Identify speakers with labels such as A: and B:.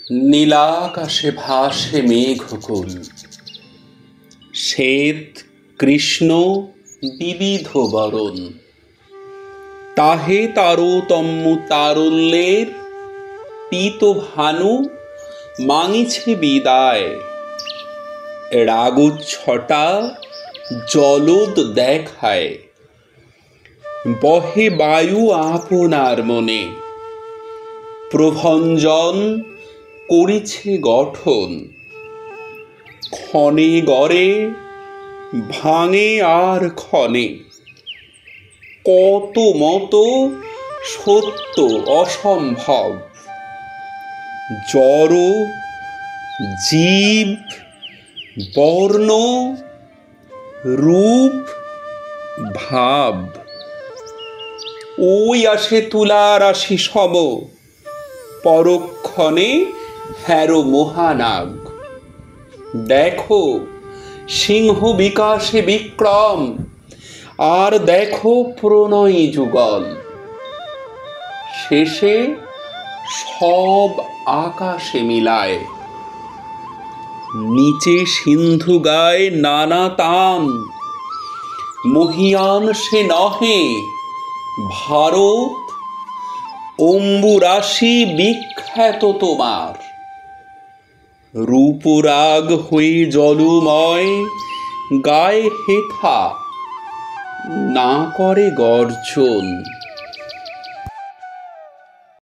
A: নীলাকাশে ভাসে মেঘকুল, শ্বেত কৃষ্ণ বিবিধ বরণ। তাহে তারতম্য তারল্যের পীত ভানু মাঙিছে বিদায়। রাগচ্ছটা জলদ দেখায়, বহে বায়ু আপনার মনে। প্রভঞ্জন করিছে গঠন, ক্ষণে গড়ে ভাঙে আর ক্ষণে। কত মতো সত্য অসম্ভব, জড় জীব বর্ণ রূপ ভাব। ওই আসে তুলার রাশি সম, পরক্ষণে হ্যারো মহানাগ। দেখো সিংহ বিকাশে বিক্রম, আর দেখো প্রণয়ী যুগল। শেষে সব আকাশে মিলায়, নিচে সিন্ধু গায় নানা তান। মহিয়ান সে নহে ভারত, অম্বুরাশি বিখ্যাত তোমার। রূপরাগ হয়ে জলময় গায়ে হেথা, না করে গর্জন।